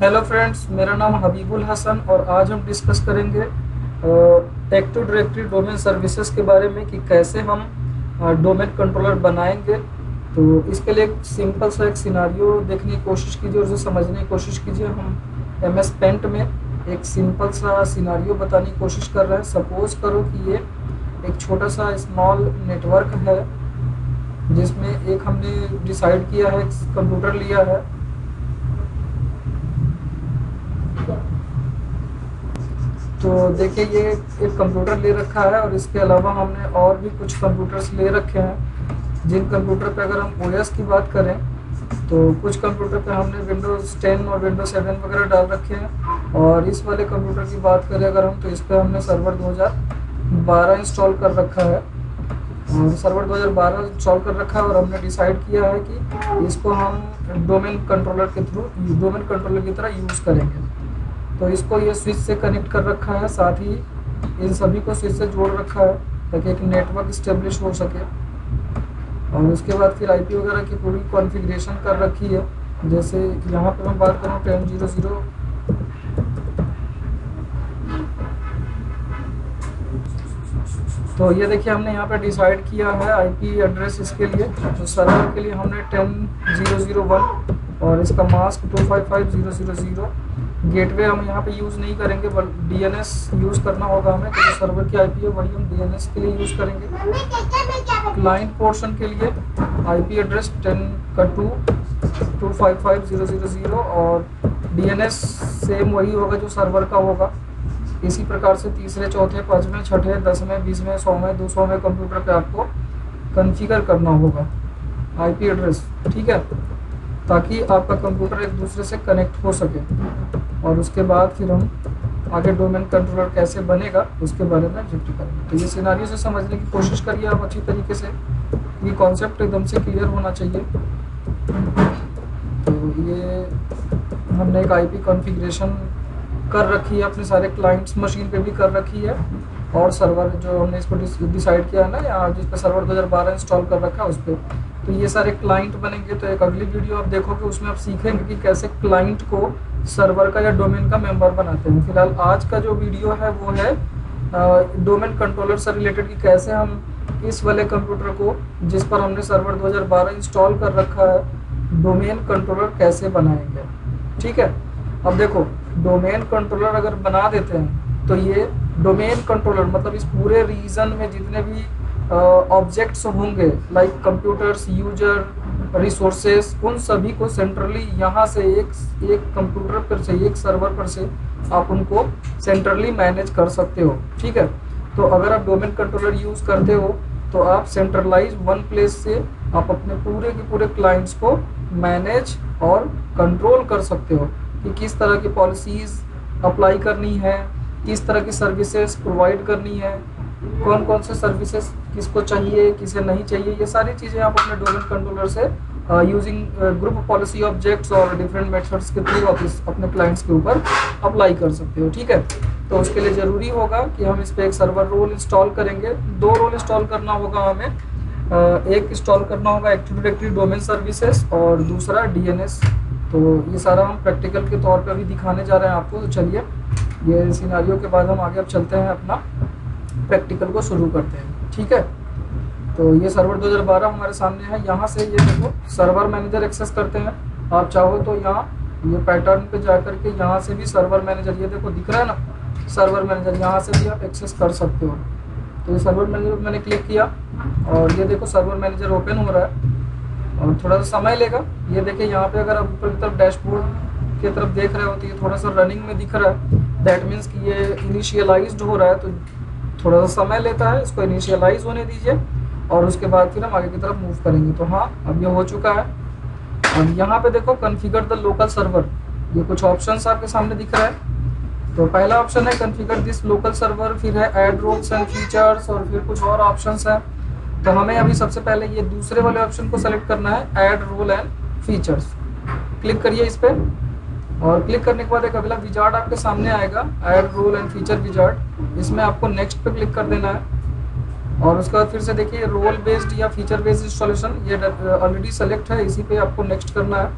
Hello friends, मेरा नाम हबीबुल हसन और आज हम डिस्कस करेंगे एक्टिव डायरेक्टरी डोमेन सर्विसेज के बारे में कि कैसे हम डोमेन कंट्रोलर बनाएंगे। तो इसके लिए एक सिंपल सा एक सिनारियो देखने की कोशिश कीजिए और उसे समझने की कोशिश कीजिए। हम एम एस पेंट में एक सिंपल सा सिनारियो बताने की कोशिश कर रहे हैं। सपोज करो कि ये एक छोटा सा स्मॉल नेटवर्क है जिसमें एक हमने डिसाइड किया है, कंप्यूटर लिया है। तो देखिए, ये एक कंप्यूटर ले रखा है और इसके अलावा हमने और भी कुछ कंप्यूटर्स ले रखे हैं। जिन कंप्यूटर पे अगर हम ओएस की बात करें तो कुछ कंप्यूटर पे हमने विंडोज़ 10 और विंडोज़ 7 वगैरह डाल रखे हैं। और इस वाले कंप्यूटर की बात करें अगर हम, तो इस पर हमने सर्वर 2012 इंस्टॉल कर रखा है। और सर्वर 2012 इंस्टॉल कर रखा है और हमने डिसाइड किया है कि इसको हम डोमेन कंट्रोलर के थ्रू डोमेन कंट्रोलर की तरह यूज़ करेंगे। तो इसको ये स्विच से कनेक्ट कर रखा है, साथ ही इन सभी को स्विच से जोड़ रखा है ताकि एक नेटवर्क इस्टेब्लिश हो सके। और उसके बाद फिर आईपी वगैरह की पूरी कॉन्फ़िगरेशन कर रखी है। जैसे यहाँ पे मैं बात करूँ 10.0.0, तो ये देखिए हमने यहाँ पे डिसाइड किया है आईपी एड्रेस इसके लिए। तो सर्वर के लिए हमने 10.0.0.1 और इसका मास्क 255.0.0.0। गेटवे हम यहाँ पे यूज़ नहीं करेंगे, बल्कि डीएनएस यूज़ करना होगा हमें, क्योंकि सर्वर की आईपी है वही हम डीएनएस के लिए यूज़ करेंगे। क्लाइंट पोर्शन के लिए आईपी एड्रेस 10 का 255.0.0.0 और डीएनएस सेम वही होगा जो सर्वर का होगा। इसी प्रकार से तीसरे, चौथे, पाँचवें, छठे, 10वें, 20वें, 100वें, 200वें कंप्यूटर पे आपको कॉन्फ़िगर करना होगा आईपी एड्रेस, ठीक है, ताकि आपका कंप्यूटर एक दूसरे से कनेक्ट हो सके। और उसके बाद फिर हम आगे डोमेन कंट्रोलर कैसे बनेगा उसके बारे में जिक्र करेंगे। तो ये सिनारियो से समझने की कोशिश करिए आप अच्छी तरीके से, ये कॉन्सेप्ट एकदम से क्लियर होना चाहिए। तो ये हमने एक आईपी कॉन्फ़िगरेशन कर रखी है, अपने सारे क्लाइंट्स मशीन पे भी कर रखी है। और सर्वर जो हमने इसको डिसाइड किया है ना, यहाँ जिस पे सर्वर 2012 इंस्टॉल कर रखा है उस पर, तो ये सारे क्लाइंट बनेंगे। तो एक अगली वीडियो आप देखोगे, उसमें आप सीखेंगे कि कैसे क्लाइंट को सर्वर का या डोमेन का मेंबर बनाते हैं। फिलहाल आज का जो वीडियो है वो है डोमेन कंट्रोलर से रिलेटेड, कि कैसे हम इस वाले कंप्यूटर को जिस पर हमने सर्वर 2012 इंस्टॉल कर रखा है डोमेन कंट्रोलर कैसे बनाएंगे, ठीक है। अब देखो, डोमेन कंट्रोलर अगर बना देते हैं तो ये डोमेन कंट्रोलर मतलब इस पूरे रीजन में जितने भी ऑब्जेक्ट्स होंगे, लाइक कंप्यूटर्स, यूजर, रिसोर्सेस, उन सभी को सेंट्रली यहाँ से एक कंप्यूटर पर से, एक सर्वर पर से आप उनको सेंट्रली मैनेज कर सकते हो, ठीक है। तो अगर आप डोमेन कंट्रोलर यूज़ करते हो तो आप सेंट्रलाइज वन प्लेस से आप अपने पूरे के पूरे क्लाइंट्स को मैनेज और कंट्रोल कर सकते हो कि किस तरह की पॉलिसीज़ अप्लाई करनी है, किस तरह की सर्विसेज प्रोवाइड करनी है, कौन कौन से सर्विसेज किसको चाहिए, किसे नहीं चाहिए। ये सारी चीज़ें आप अपने डोमेन कंट्रोलर से यूजिंग ग्रुप पॉलिसी ऑब्जेक्ट्स और डिफरेंट मेथड्स के थ्रू आप अपने क्लाइंट्स के ऊपर अप्लाई कर सकते हो, ठीक है। तो उसके लिए ज़रूरी होगा कि हम इस पर एक सर्वर रोल इंस्टॉल करेंगे। 2 रोल इंस्टॉल करना होगा हमें, एक इंस्टॉल करना होगा एक्टिव डायरेक्टरी डोमेन सर्विसेज और दूसरा डीएनएस। तो ये सारा हम प्रैक्टिकल के तौर पे अभी दिखाने जा रहे हैं आपको। तो चलिए, ये सिनारियो के बाद हम आगे अब चलते हैं, अपना प्रैक्टिकल को शुरू करते हैं, ठीक है। तो ये सर्वर 2012 हमारे सामने है। यहाँ से ये देखो सर्वर मैनेजर एक्सेस करते हैं। आप चाहो तो यहाँ ये पैटर्न पे जा करके यहाँ से भी सर्वर मैनेजर, ये देखो दिख रहा है ना सर्वर मैनेजर, यहाँ से भी आप एक्सेस कर सकते हो। तो ये सर्वर मैनेजर मैंने क्लिक किया और ये देखो सर्वर मैनेजर ओपन हो रहा है और थोड़ा सा समय लेगा। ये देखिए यहाँ पे अगर आप ऊपर की तरफ डैशबोर्ड की तरफ देख रहे हो तो ये थोड़ा सा रनिंग में दिख रहा है। दैट मीन्स कि ये इनिशियलाइज्ड हो रहा है, तो थोड़ा सा समय लेता है, इसको इनिशियलाइज होने दीजिए और उसके बाद फिर हम आगे की तरफ मूव करेंगे। तो हाँ, अब ये हो चुका है। और यहाँ पे देखो कॉन्फ़िगर द लोकल सर्वर, ये कुछ ऑप्शंस आपके सामने दिख रहा है। तो पहला ऑप्शन है कॉन्फ़िगर दिस लोकल सर्वर, फिर है ऐड रोल्स एंड फीचर्स और फिर कुछ और ऑप्शंस हैं। तो हमें अभी सबसे पहले ये दूसरे वाले ऑप्शन को सेलेक्ट करना है, add role and features. Click करिए इस पर और क्लिक करने के बाद एक अगला विजार्ड आपके सामने आएगा, add role and feature wizard. इसमें आपको नेक्स्ट पे क्लिक कर देना है और उसके बाद फिर से देखिए रोल बेस्ड या फीचर बेस्ड इंस्टॉलेशन, ये ऑलरेडी सेलेक्ट है, इसी पे आपको नेक्स्ट करना है।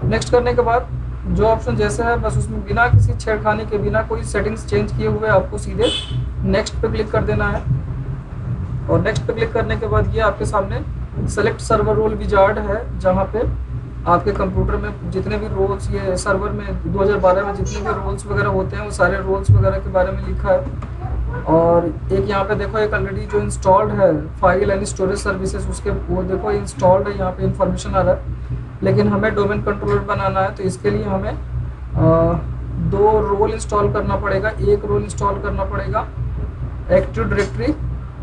नेक्स्ट करने के बाद जो ऑप्शन जैसे है बस उसमें बिना किसी छेड़खानी के, बिना कोई सेटिंग्स चेंज किए हुए आपको सीधे नेक्स्ट पे क्लिक कर देना है। और नेक्स्ट पे क्लिक करने के बाद ये आपके सामने सेलेक्ट सर्वर रोल विजार्ड है, जहाँ पे आपके कंप्यूटर में जितने भी रोल्स, ये सर्वर में 2012 में जितने भी रोल्स वगैरह होते हैं वो सारे रोल्स वगैरह के बारे में लिखा है। और एक यहाँ पे देखो, एक ऑलरेडी जो इंस्टॉल्ड है फाइल एंड स्टोरेज सर्विसेज, उसके वो देखो इंस्टॉल्ड है, यहाँ पे इंफॉर्मेशन आ रहा है। लेकिन हमें डोमेन कंट्रोलर बनाना है, तो इसके लिए हमें 2 रोल इंस्टॉल करना पड़ेगा। एक रोल इंस्टॉल करना पड़ेगा एक्टिव डायरेक्टरी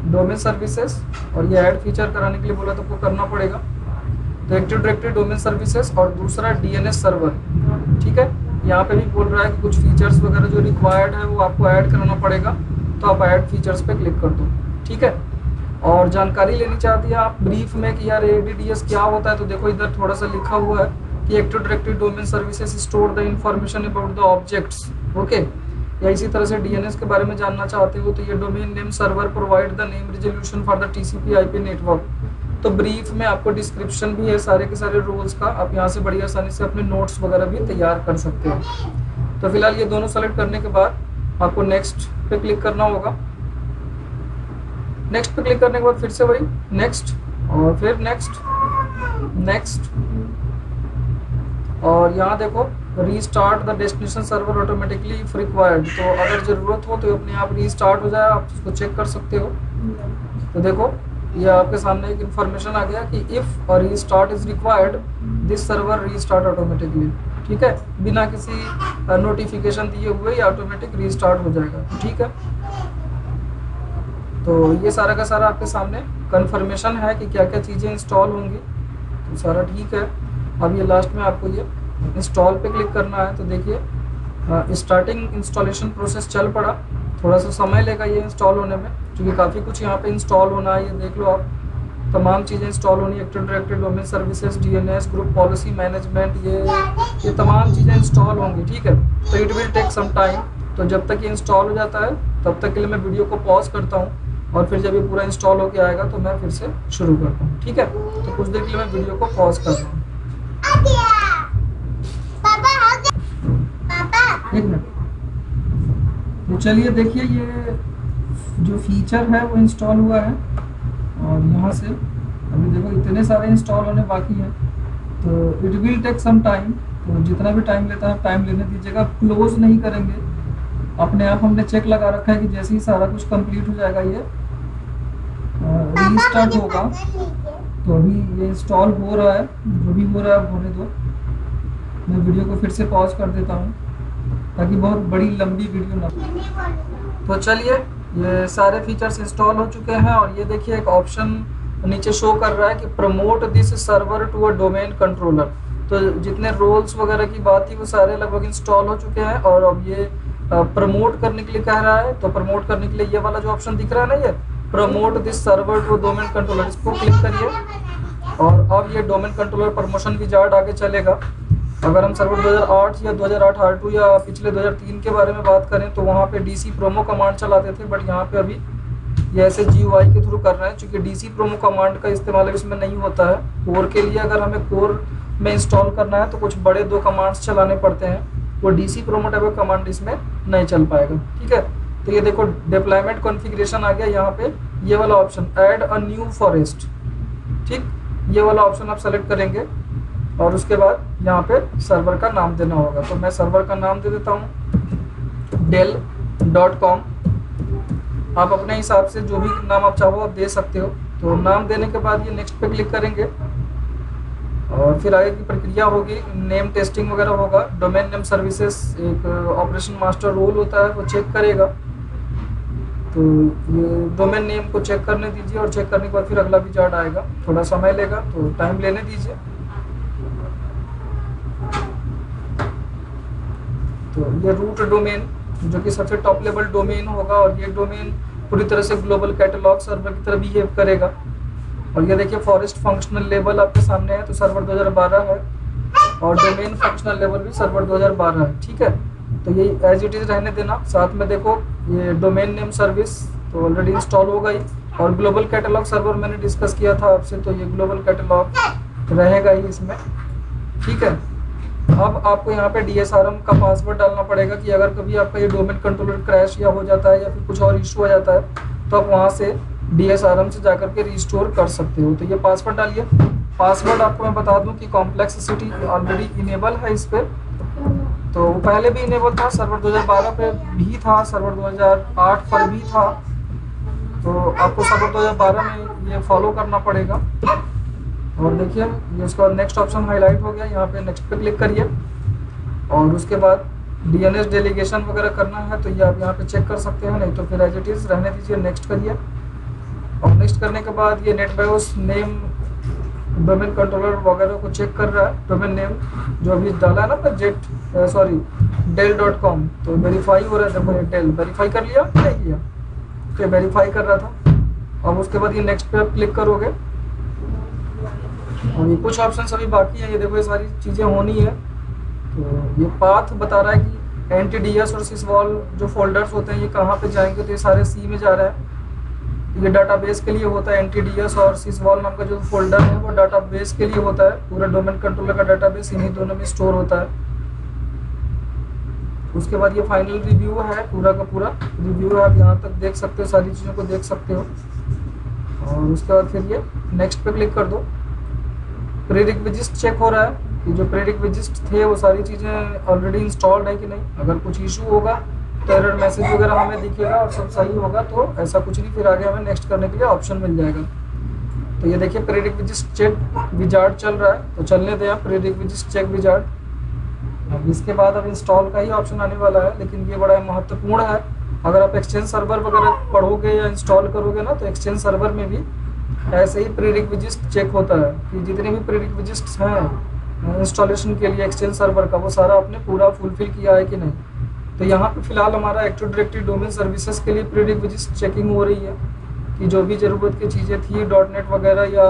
डोमेन सर्विसेज, और ये ऐड फीचर कराने के लिए बोला तो वो करना पड़ेगा। तो एक्टिव डायरेक्टरी डोमेन सर्विसेज और दूसरा डीएनएस सर्वर, ठीक है। यहाँ पे भी बोल रहा है कि कुछ फीचर्स वगैरह जो रिक्वायर्ड है वो आपको ऐड कराना पड़ेगा, तो आप ऐड फीचर्स पे क्लिक कर दो, ठीक है। और जानकारी लेनी चाहती है आप ब्रीफ में कि यार एडीडीएस क्या होता है, तो देखो इधर थोड़ा सा लिखा हुआ है कि active directory domain services store the information about the objects, okay. या इसी तरह से डीएनएस के बारे में जानना चाहते हो तो ये domain name server provide the name resolution for the TCP IP network. तो ब्रीफ में आपको डिस्क्रिप्शन भी है सारे के सारे रोल्स का, आप यहाँ से बड़ी आसानी से अपने नोट्स वगैरह भी तैयार कर सकते हो। तो फिलहाल ये दोनों सेलेक्ट करने के बाद आपको नेक्स्ट पे क्लिक करना होगा। नेक्स्ट पे क्लिक करने के बाद फिर से वही नेक्स्ट, और फिर नेक्स्ट, नेक्स्ट, और यहाँ देखो restart the destination server automatically if required. तो अगर ज़रूरत हो तो अपने आप रीस्टार्ट हो जाए, आप उसको चेक कर सकते हो। तो देखो ये आपके सामने एक इन्फॉर्मेशन आ गया कि इफ़ और restart is required this server restart automatically, ठीक है। बिना किसी नोटिफिकेशन दिए हुए ये ऑटोमेटिक रीस्टार्ट हो जाएगा, ठीक है। तो ये सारा का सारा आपके सामने कंफर्मेशन है कि क्या क्या चीज़ें इंस्टॉल होंगी, तो सारा ठीक है। अब ये लास्ट में आपको ये इंस्टॉल पे क्लिक करना है। तो देखिए स्टार्टिंग इंस्टॉलेशन प्रोसेस चल पड़ा, थोड़ा सा समय लेगा ये इंस्टॉल होने में, क्योंकि काफ़ी कुछ यहाँ पे इंस्टॉल होना है। ये देख लो आप, तमाम चीज़ें इंस्टॉल होनी है, active directory domain services, DNS, group policy management, ये तमाम चीज़ें इंस्टॉल होंगी, ठीक है। तो it will take some time. तो जब तक ये इंस्टॉल हो जाता है तब तक के लिए मैं वीडियो को पॉज करता हूँ, और फिर जब ये पूरा इंस्टॉल होके आएगा तो मैं फिर से शुरू करता हूँ, ठीक है। तो कुछ देर के लिए मैं वीडियो को पॉज कर रहा हूँ। एक मिनट। तो चलिए देखिए ये जो फीचर है वो इंस्टॉल हुआ है, और यहाँ से अभी देखो इतने सारे इंस्टॉल होने बाकी हैं, तो it will take some time. तो जितना भी टाइम लेता है टाइम लेने दीजिएगा, क्लोज नहीं करेंगे। अपने आप हमने चेक लगा रखा है कि जैसे ही सारा कुछ कंप्लीट हो जाएगा ये रीस्टार्ट होगा। तो अभी ये इंस्टॉल हो रहा है, जो भी हो रहा है होने दो। मैं वीडियो को फिर से पॉज कर देता हूँ ताकि बहुत बड़ी लंबी वीडियो ना। तो चलिए ये सारे फीचर्स इंस्टॉल हो चुके हैं, और ये देखिए एक ऑप्शन नीचे शो कर रहा है कि promote this server to a domain controller. तो जितने रोल्स वगैरह की बात थी वो सारे लगभग इंस्टॉल हो चुके हैं, और अब ये प्रमोट करने के लिए कह रहा है। तो प्रमोट करने के लिए ये वाला जो ऑप्शन दिख रहा है ना, ये promote this server to domain controller, इसको क्लिक करिए। और अब ये डोमेन कंट्रोलर प्रमोशन विजार्ड आगे चलेगा। अगर हम सर्वर 2008 या 2008 R2 या पिछले 2003 के बारे में बात करें तो वहाँ पे DC प्रोमो कमांड चलाते थे, बट यहाँ पे अभी ये ऐसे GUI के थ्रू कर रहे हैं, क्योंकि DC प्रोमो कमांड का इस्तेमाल इसमें नहीं होता है। कोर के लिए अगर हमें कोर में इंस्टॉल करना है तो कुछ बड़े 2 कमांड्स चलाने पड़ते हैं, वो DC प्रोमो टाइप का कमांड इसमें नहीं चल पाएगा, ठीक है। तो ये देखो डिप्लॉयमेंट कॉन्फ़िगरेशन आ गया यहाँ पे, ये वाला option add a new forest, ठीक। ये वाला ऑप्शन आप सेलेक्ट करेंगे, और उसके बाद यहाँ पे सर्वर का नाम देना होगा। तो मैं सर्वर का नाम दे देता हूँ dell.com। आप अपने हिसाब से जो भी नाम आप चाहो आप दे सकते हो। तो नाम देने के बाद ये नेक्स्ट पे क्लिक करेंगे, और फिर आगे की प्रक्रिया होगी, नेम टेस्टिंग वगैरह होगा। डोमेन नेम सर्विसेज एक ऑपरेशन मास्टर रोल होता है, वो चेक करेगा। तो ये डोमेन नेम को चेक करने दीजिए, और चेक करने के बाद फिर अगला विजार्ड आएगा। थोड़ा समय लेगा तो टाइम लेने दीजिए। तो ये रूट डोमेन जो कि सबसे टॉप लेवल डोमेन होगा, और ये डोमेन पूरी तरह से ग्लोबल कैटलॉग सर्वर की तरह बिहेव करेगा। और ये देखिए फॉरेस्ट फंक्शनल लेवल आपके सामने है, तो सर्वर 2012 है, और डोमेन फंक्शनल लेवल भी सर्वर 2012 है, ठीक है। तो ये एज इट इज रहने देना। साथ में देखो ये डोमेन नेम सर्विस तो ऑलरेडी इंस्टॉल हो गई, और ग्लोबल कैटलॉग सर्वर मैंने डिस्कस किया था आपसे, तो ये ग्लोबल कैटलॉग रहेगा ही इसमें, ठीक है। अब आपको यहाँ पे DSRM का पासवर्ड डालना पड़ेगा कि अगर कभी आपका ये डोमेन कंट्रोलर क्रैश या हो जाता है या फिर कुछ और इशू आ जाता है तो आप वहाँ से DSRM से जाकर के रिस्टोर कर सकते हो। तो ये पासवर्ड डालिए। पासवर्ड आपको मैं बता दूं कि कॉम्प्लेक्सिटी ऑलरेडी इनेबल है इस पर, तो वो पहले भी इनेबल था, सर्वर 2012 पे भी था, सर्वर 2008 पर भी था। तो आपको सर्वर 2012 में ये फॉलो करना पड़ेगा। और देखिए ये उसका नेक्स्ट ऑप्शन हाईलाइट हो गया, यहाँ पे नेक्स्ट पे क्लिक करिए और उसके बाद DNS डेलीगेशन वगैरह करना है तो ये आप यहाँ पे चेक कर सकते हैं, नहीं तो फिर एज इट इज़ रहने दीजिए। नेक्स्ट करिए और नेक्स्ट करने के बाद ये नेटबायोस नेम डोमेन कंट्रोलर वगैरह को चेक कर रहा है। डोमेन नेम जो अभी डाला है ना dell.com, तो वेरीफाई हो रहा है। देखो ये डेल वेरीफाई कर लिया नहीं किया, तो वेरीफाई कर रहा था। अब उसके बाद ये नेक्स्ट पे आप क्लिक करोगे और ये कुछ ऑप्शन अभी बाकी है। ये देखो ये सारी चीज़ें होनी है। तो ये पाथ बता रहा है कि NTDS और sysvol जो फोल्डर्स होते हैं ये कहाँ पे जाएंगे, तो ये सारे C में जा रहा है। ये डाटाबेस के लिए होता है, NTDS और sysvol नाम का जो फोल्डर है वो डाटाबेस के लिए होता है। पूरा डोमेन कंट्रोलर का डाटाबेस इन्हीं दोनों में स्टोर होता है। उसके बाद ये फाइनल रिव्यू है, पूरा का पूरा रिव्यू है, आप यहाँ तक देख सकते हो, सारी चीज़ों को देख सकते हो। और उसके बाद फिर ये नेक्स्ट पे क्लिक कर दो। प्रीरिक्विजिस्ट चेक हो रहा है कि जो प्रीरिक्विजिस्ट थे वो सारी चीज़ें ऑलरेडी इंस्टॉल्ड है कि नहीं। अगर कुछ इशू होगा तो एरर मैसेज वगैरह हमें दिखेगा और सब सही होगा तो ऐसा कुछ नहीं, फिर आगे हमें नेक्स्ट करने के लिए ऑप्शन मिल जाएगा। तो ये देखिए प्रीरिक्विजिस्ट चेक विजार्ड चल रहा है, तो चलने दें आप प्रीरिक्विजिस्ट चेक विजार्ड। अब इसके बाद अब इंस्टॉल का ही ऑप्शन आने वाला है, लेकिन ये बड़ा महत्वपूर्ण है। अगर आप एक्सचेंज सर्वर वगैरह पढ़ोगे या इंस्टॉल करोगे ना, तो एक्सचेंज सर्वर में भी ऐसे ही प्रीरिक्विजिस्ट चेक होता है कि जितने भी प्रीरिक्विजिस्ट हैं इंस्टॉलेशन के लिए एक्सचेंज सर्वर का, वो सारा आपने पूरा फुलफिल किया है कि नहीं। तो यहाँ पे फिलहाल हमारा एक्टिव डायरेक्टरी डोमेन सर्विसेज के लिए प्रीरिक्विजिस्ट चेकिंग हो रही है कि जो भी ज़रूरत की चीज़ें थी .NET वगैरह या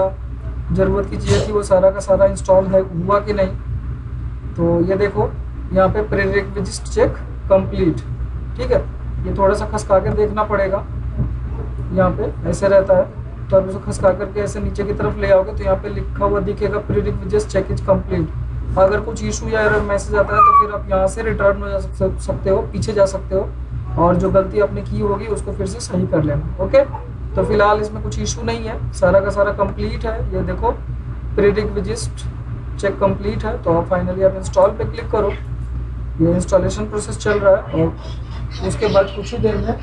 ज़रूरत की चीज़ें थी वो सारा का सारा इंस्टॉल है हुआ कि नहीं। तो ये देखो यहाँ पे प्रीरिक्विजिस्ट चेक कंप्लीट, ठीक है। ये थोड़ा सा खसका कर देखना पड़ेगा, यहाँ पे ऐसे रहता है। तो आप इसको खसका करके ऐसे नीचे की तरफ ले आओगे तो यहाँ पे लिखा हुआ दिखेगा प्रीरिक्विजिस्ट चेक इज कंप्लीट। अगर कुछ इशू या एरर मैसेज आता है तो फिर आप यहाँ से रिटर्न हो जा सकते हो, पीछे जा सकते हो और जो गलती आपने की होगी उसको फिर से सही कर लेना। ओके, तो फिलहाल इसमें कुछ इशू नहीं है, सारा का सारा कंप्लीट है। ये देखो प्रीरिक्विजिस्ट चेक कंप्लीट है। तो आप फाइनली आप इंस्टॉल पे क्लिक करो। ये इंस्टॉलेशन प्रोसेस चल रहा है और उसके बाद कुछ ही देर में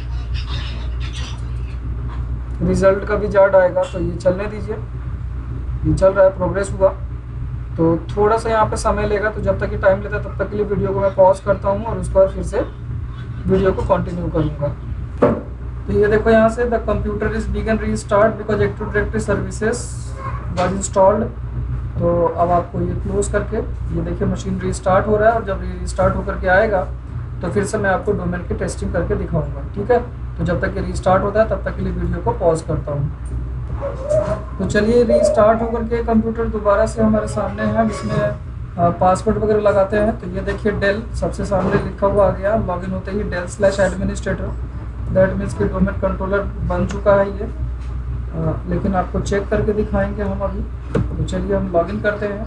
रिजल्ट का भी चार्ट आएगा, तो ये चलने दीजिए। ये चल रहा है, प्रोग्रेस हुआ। तो थोड़ा सा यहाँ पे समय लेगा, तो जब तक ये टाइम लेता है तब तक के लिए वीडियो को मैं पॉज करता हूँ और उसके बाद फिर से वीडियो को कंटिन्यू करूँगा। तो ये देखो यहाँ से the computer is begin restart because active directory services was installed. तो अब आपको ये क्लोज करके ये देखिए मशीन रीस्टार्ट हो रहा है और जब ये रीस्टार्ट होकर के आएगा तो फिर से मैं आपको डोमेन की टेस्टिंग करके दिखाऊंगा, ठीक है। तो जब तक ये रीस्टार्ट होता है तब तक के लिए वीडियो को पॉज करता हूँ। तो चलिए रीस्टार्ट होकर के कंप्यूटर दोबारा से हमारे सामने है, जिसमें पासवर्ड वगैरह लगाते हैं। तो ये देखिए डेल सबसे सामने लिखा हुआ आ गया, लॉगिन होते ही del/administrator, दैट मीन्स कि डोमेन कंट्रोलर बन चुका है ये। लेकिन आपको चेक करके दिखाएंगे हम अभी। तो चलिए हम लॉगिन करते हैं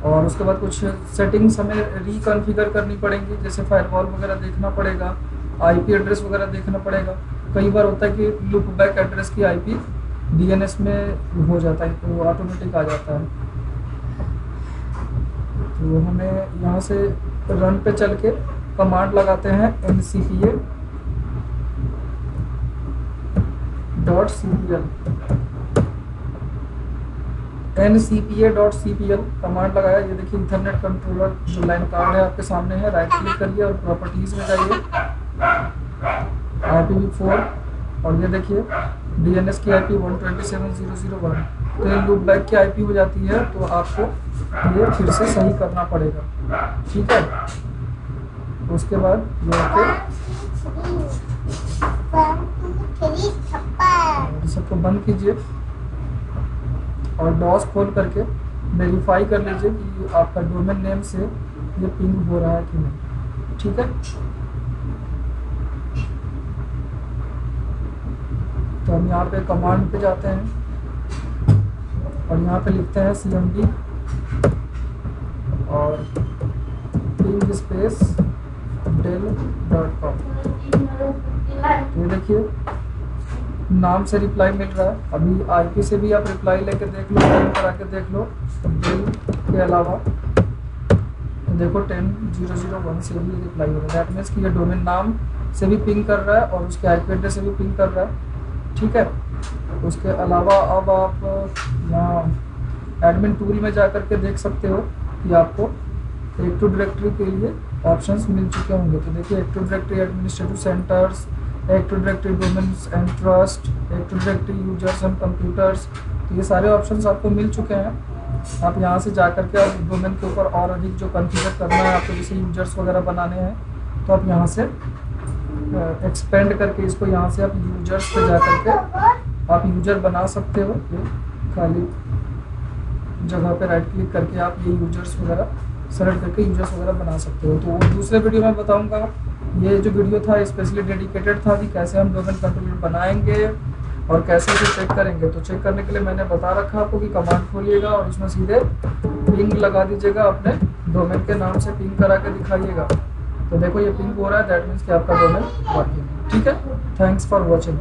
और उसके बाद कुछ सेटिंग्स हमें रिकॉन्फ़िगर करनी पड़ेंगी, जैसे फायरवॉल वगैरह देखना पड़ेगा, IP एड्रेस वगैरह देखना पड़ेगा। कई बार होता है कि लूप बैक एड्रेस की IP DNS में हो जाता है, तो ऑटोमेटिक आ जाता है। तो हमें यहाँ से रन पे चल के कमांड लगाते हैं ncpa.cpl ncpa.cpl कमांड लगाया। ये देखिए इथरनेट कंट्रोलर जो लाइन कार्ड है आपके सामने है, राइट क्लिक करिए और प्रॉपर्टीज में जाइए, IPv4 और ये देखिए DNS की IP 127.0.0.1। तो ये लूप बैक की IP हो जाती है, तो आपको ये फिर से सही करना पड़ेगा, ठीक है। उसके बाद ये सबको बंद कीजिए और डॉस खोल करके वेरीफाई कर लीजिए कि आपका डोमेन नेम से ये पिंग हो रहा है कि नहीं, ठीक है। तो हम यहाँ पे कमांड पे जाते हैं और यहाँ पे लिखते हैं CMD dell.com। ये देखिए नाम से रिप्लाई मिल रहा है। अभी आईपी से भी आप रिप्लाई लेके देख लो, पिंग करा के देख लो। डेल के अलावा तो देखो 10.0.0.1 से भी रिप्लाई हो रहा है। दैट मीन्स कि ये डोमेन नाम से भी पिंग कर रहा है और उसके आईपी एड्रेस से भी पिंग कर रहा है। ठीक है, उसके अलावा अब आप यहाँ एडमिन टूल में जा करके देख सकते हो कि आपको एक्टिव डायरेक्टरी के लिए ऑप्शंस मिल चुके होंगे। तो देखिए active directory administrative centres, active directory domains and trust, active directory users and computers, तो ये सारे ऑप्शंस आपको मिल चुके हैं। आप यहाँ से जा करके आप डोमेन के ऊपर और अधिक जो कॉन्फ़िगर करना है आपको, जैसे यूजर्स वगैरह बनाने हैं, तो आप यहाँ से एक्सपेंड करके इसको यहाँ से आप यूजर्स पे जा करके आप यूजर बना सकते हो। ये खाली जगह पे राइट क्लिक करके आप ये यूजर्स वगैरह सेलेक्ट करके यूजर्स वगैरह बना सकते हो। तो वो दूसरे वीडियो में बताऊंगा। ये जो वीडियो था स्पेशली डेडिकेटेड था कि कैसे हम डोमेन कंट्रोलर बनाएंगे और कैसे इसे चेक करेंगे। तो चेक करने के लिए मैंने बता रखा आपको कि कमांड खोलिएगा और इसमें सीधे पिंग लगा दीजिएगा, अपने डोमेन के नाम से पिंग करा के दिखाइएगा। तो देखो ये पिंग हो रहा है, दैट मीन्स कि आपका डोमेन वर्किंग है। ठीक है, थैंक्स फॉर वॉचिंग।